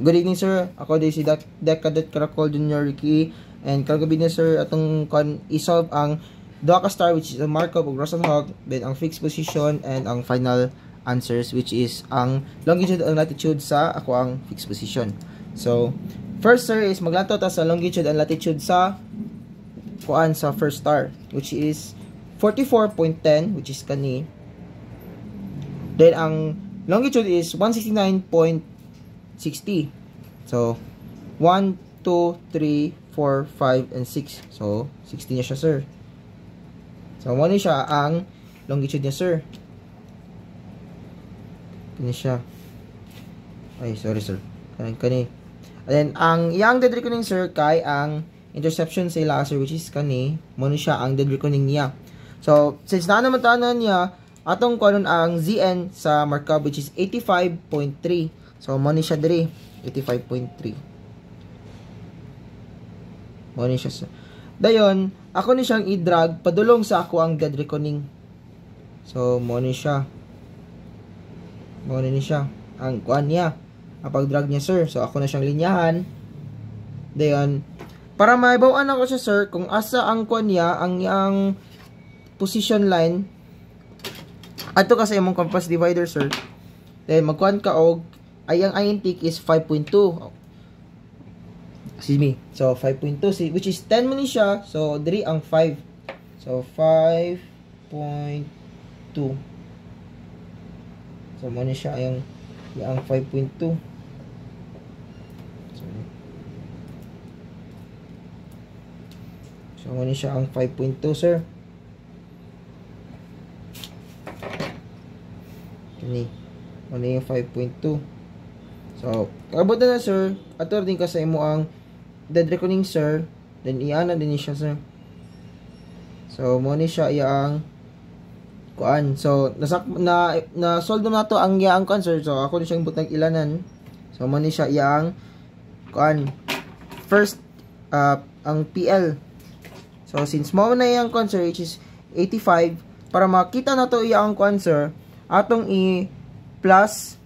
Good evening sir. Ako din si Decadent Caracol Jr. Ricky. And kagabi na sir atong isolve ang duha ka star which is ang Markov ug Russell Hog, then ang fixed position and ang final answers which is ang longitude and latitude sa ako ang fixed position. So first sir is maglantaw ta sa longitude and latitude sa kuan sa first star which is 44.10 which is kani. Then ang longitude is 169.60. So 1, 2, 3, 4, 5, and 6. So 60 niya siya sir. So mo ni siya ang longitude niya sir. Kani siya. Ay sorry sir. Kani. And then ang yang dead reckoning sir kay ang interception sa ila sir which is kani. Mo ni siya ang dead reckoning niya. So since na naman tanan niya atong kunon ang ZN sa Markov which is 85.3. So mo ni siya diri 85.3. Mo ni siya. Dayon, ako ni siyang i-drag padulong sa ako ang dead reckoning. So mo ni siya. Mo ni siya ang kuan niya. Ang pag-drag niya sir. So ako na siyang linyahan. Dayon, para maibaw-an ako siya sir kung asa ang kuan niya, ang position line. Ato kasi imong compass divider sir. Then magkuan ka og ayang intake is 5.2. Excuse me. So 5.2 which is 10 man siya. So diri ang 5. So 5.2. So mo ni siya yung 5.2. So mo ni siya ang 5.2 sir. Kani. Mo ni yung 5.2. So kabot na sir. Ato din ka sa imo ang dead reckoning sir. Then iana din siya sir. So mo ni siya iyang kuan. So na solve na to ang iyang kuan sir. So ako ni siyang butang ilanan. So mo ni siya iyang kuan. First ang PL. So since mo na iyang kuan sir which is 85 para makita na to iyang kuan sir, atong plus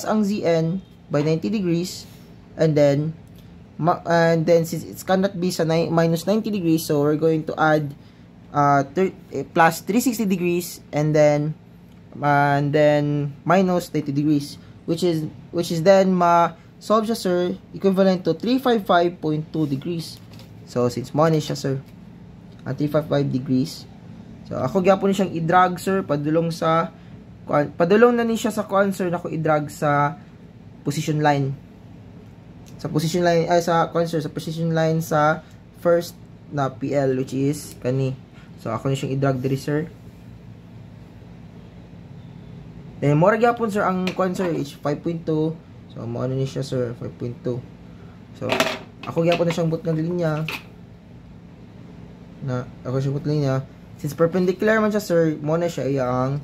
ang ZN by 90 degrees and then since it cannot be sa minus 90 degrees, so we're going to add plus 360 degrees and then minus 90 degrees which is then solve siya sir equivalent to 355.2 degrees. So since mo ni siya sir at 355 degrees, so ako gyapon ni siyang i-drag sir padulong na ni siya sa kuan sir nako i-drag sa position line. Sa position line ay sa kuan sir sa position line sa first na PL which is kani. So ako ni siyang i-drag diri sir. Then mo ra gyapon sir ang kuan sir is 5.2. So mo ano ni siya sir 5.2. So ako gyapon na siyang butang linya. Since perpendicular man siya sir, mo na siya iyang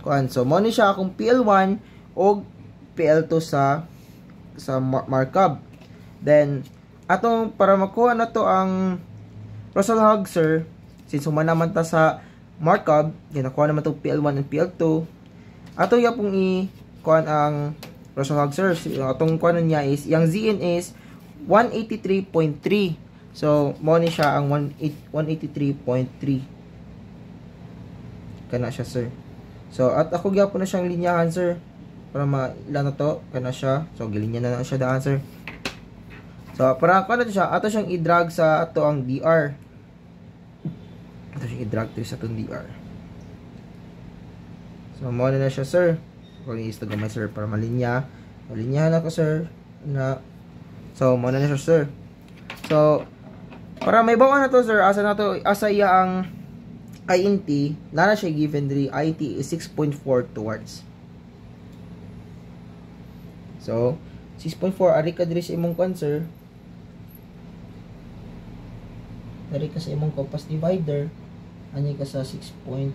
kuan. So mo ni siya akong PL1 o PL2 sa Markov. Then atong para makuha na to ang Russell Hog sir, since humanaman ta sa Markov, ginakuha naman to PL1 and PL2. Ato yapong kuan ang Russell Hog sir. Atong kuan niya is yang ZN is 183.3. So mo ni siya ang 183.3. Kana siya sir. So at ako gyapon na siyang linyahan sir para mailan na to kana siya. So gilinya na siya daan sir. So para kuan na siya, ato siyang i-drag sa ato ang DR. Ato siyang i-drag to sa atong DR. So mo na siya sir. Kung i-istag gamay sir para malinya. Malinyahan ako sir na. So mo na siya sir. So para may bawa na to sir, asa iya ang INT, nana siya given diri, INT is 6.4 towards. So 6.4 ari ka diri sa imong kuan sir. Dari ka sa imong compass divider, ani ka sa 6.4.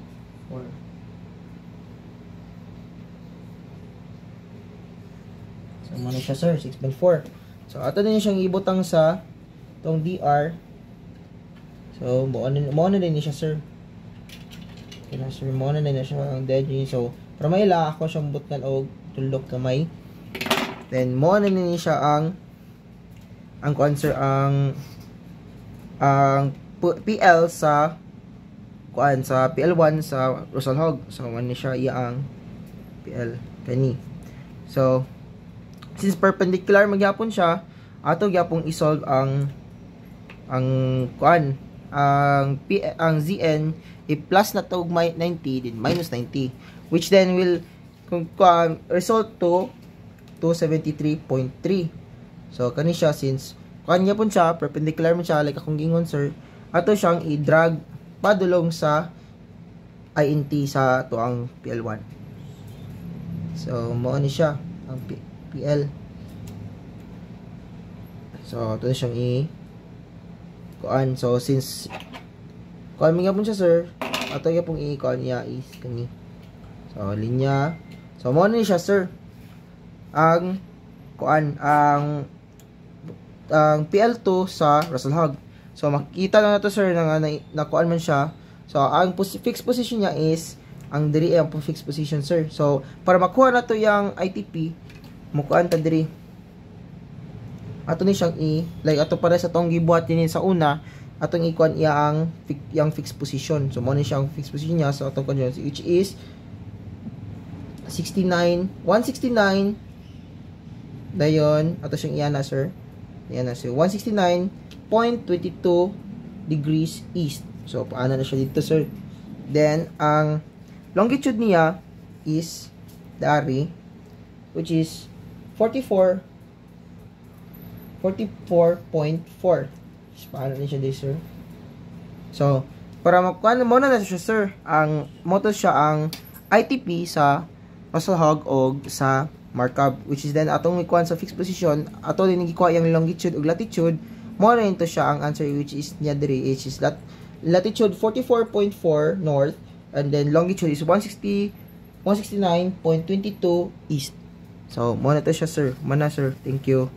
So mo na siya sir, 6.4. So ato din siyang ibutang sa tong DR. So mo na din siya sir. Kaya sir mo na din siya ang dead. So para maila ako siyang butkan og tulok kamay. Then mo na ni siya ang answer ang PL sa sa PL1 sa Rosalhog. So man ni siya ang PL kani. So since perpendicular magyapon siya, ato gyapon i-solve ang ang Zn i-plus na to 90 then minus 90, which then will result to 273.3. So kani siya, since kanya pun siya perpendicular man siya like akong gingon sir, ato siyang i-drag padulong sa INT sa to ang PL1. So mao ni siya ang PL. So ito na siyang so since kuan mi gyapon siya sir, ato gyapon i-kuan niya is kani. So linya. So mao ni siya sir ang kuan ang PL2 sa Russell-Hog. So makita lang nato sir na kuan man siya. So ang fixed position niya is ang diri ang fixed position sir. So para makuha nato yang ITP, mukuan ta diri. Ato ni siyang like ato para sa tong gibuhat din sa una, atong ikuan iya ang fixed position. So mo ni siyang fixed position niya sa atong conjugate, which is 169 dayon ato siyang iya na sir. Yan na, so 169.22 degrees east. So paano na siya dito sir. Then ang longitude niya is dari, which is 44.4. Paano na siya dito sir. So para makuha mo na siya sir, ang moto siya ang ITP sa Russell-Hog o sa Markov, which is then atong ikuan sa fixed position, ato din gikuha yung longitude ug latitude, mo na ito siya ang answer, which is niya diri, which is latitude 44.4 north and then longitude is 169.22 east. So mo na ito siya sir. Mana sir, thank you.